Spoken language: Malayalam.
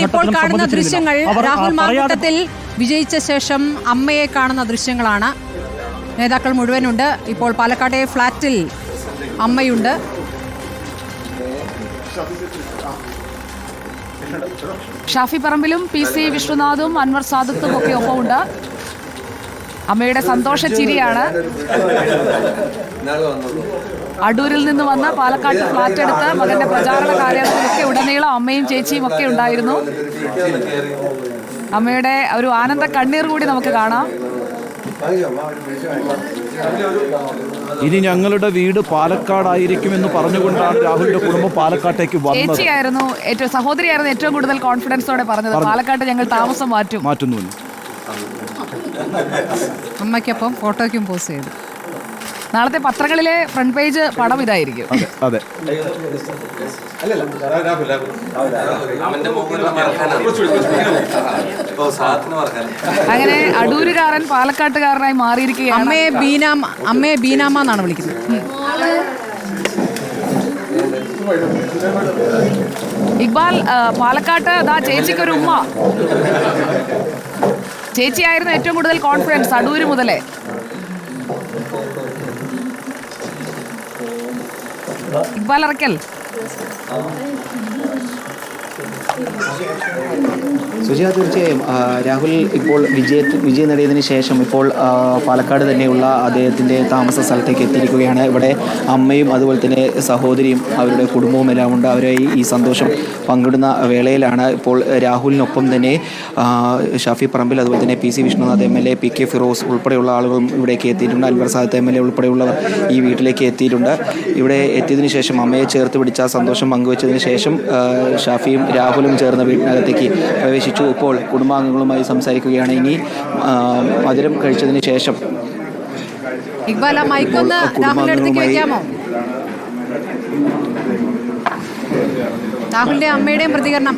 ഇപ്പോൾ കാണുന്ന ദൃശ്യങ്ങൾ രാഹുൽ മാങ്കൂട്ടത്തിൽ വിജയിച്ച ശേഷം അമ്മയെ കാണുന്ന ദൃശ്യങ്ങളാണ്. നേതാക്കൾ മുഴുവനുണ്ട്. ഇപ്പോൾ പാലക്കാട്ടെ ഫ്ളാറ്റിൽ അമ്മയുണ്ട്. ഷാഫി പറമ്പിലും PC വിശ്വനാഥും അൻവർ സാദത്തും ഒക്കെ ഒപ്പമുണ്ട്. അമ്മയുടെ സന്തോഷ ചിരിയാണ്. അടൂരിൽ നിന്ന് വന്ന് പാലക്കാട്ട് ഫ്ളാറ്റ് എടുത്ത് മകന്റെ പ്രചാരണ കാര്യത്തിലൊക്കെ ഉടനീളം അമ്മയും ചേച്ചിയും ഒക്കെ ഉണ്ടായിരുന്നു. അമ്മയുടെ ഒരു ആനന്ദ കണ്ണീർ കൂടി നമുക്ക് കാണാം. ഇനി ഞങ്ങളുടെ വീട് പാലക്കാടായിരിക്കുമെന്ന് പറഞ്ഞുകൊണ്ടാണ് രാഹുലിന്റെ കുടുംബം പാലക്കാട്ടേക്ക് വന്നത്. ചേച്ചിയായിരുന്നു ഏറ്റവും സഹോദരിയായിരുന്നു ഏറ്റവും കൂടുതൽ കോൺഫിഡൻസോടെ പറഞ്ഞത് പാലക്കാട്ട് ഞങ്ങൾ താമസം മാറ്റുന്നു. അമ്മയ്ക്കൊപ്പം ഫോട്ടോയ്ക്കും പോസ്റ്റ് ചെയ്തു. നാളത്തെ പത്രങ്ങളിലെ ഫ്രണ്ട് പേജ് പടം ഇതായിരിക്കും. അതെ. അങ്ങനെ അടൂരുകാരൻ പാലക്കാട്ടുകാരനായി മാറിയിരിക്കുകയാണ്. അമ്മയെ ബീനാമ്മ എന്നാണ് വിളിക്കുന്നത്. ഇക്ബാൽ, പാലക്കാട്ട് ചേച്ചിക്കൊരു ഉമ്മ. ചേച്ചിയായിരുന്നു ഏറ്റവും കൂടുതൽ കോൺഫിഡൻസ് അടൂര് മുതലേ. ഇക്ബാൽ ഇറക്കൽ. സുജിയ, തീർച്ചയായും രാഹുൽ ഇപ്പോൾ വിജയം നേടിയതിന് ശേഷം ഇപ്പോൾ പാലക്കാട് തന്നെയുള്ള അദ്ദേഹത്തിൻ്റെ താമസ സ്ഥലത്തേക്ക് എത്തിയിരിക്കുകയാണ്. ഇവിടെ അമ്മയും അതുപോലെ തന്നെ സഹോദരിയും അവരുടെ കുടുംബവും എല്ലാം ഉണ്ട്. അവരെ ഈ സന്തോഷം പങ്കിടുന്ന വേളയിലാണ് ഇപ്പോൾ രാഹുലിനൊപ്പം തന്നെ ഷാഫി പറമ്പിൽ, അതുപോലെ തന്നെ PC Vishnunath MLA, PK Firoz ഉൾപ്പെടെയുള്ള ആളുകളും ഇവിടേക്ക് എത്തിയിട്ടുണ്ട്. അൻവർ സാദത്ത് MLA ഉൾപ്പെടെയുള്ളവർ ഈ വീട്ടിലേക്ക് എത്തിയിട്ടുണ്ട്. ഇവിടെ എത്തിയതിനു ശേഷം അമ്മയെ ചേർത്ത് പിടിച്ച സന്തോഷം പങ്കുവച്ചതിന് ശേഷം ഷാഫിയും രാഹുലും ചേർന്ന് വീട്ടിനകത്തേക്ക് പ്രവേശിച്ചു. ഇപ്പോൾ കുടുംബാംഗങ്ങളുമായി സംസാരിക്കുകയാണ്. ഇനി മധുരം കഴിച്ചതിന് ശേഷം രാഹുലിന്റെ അമ്മയുടെയും പ്രതികരണം.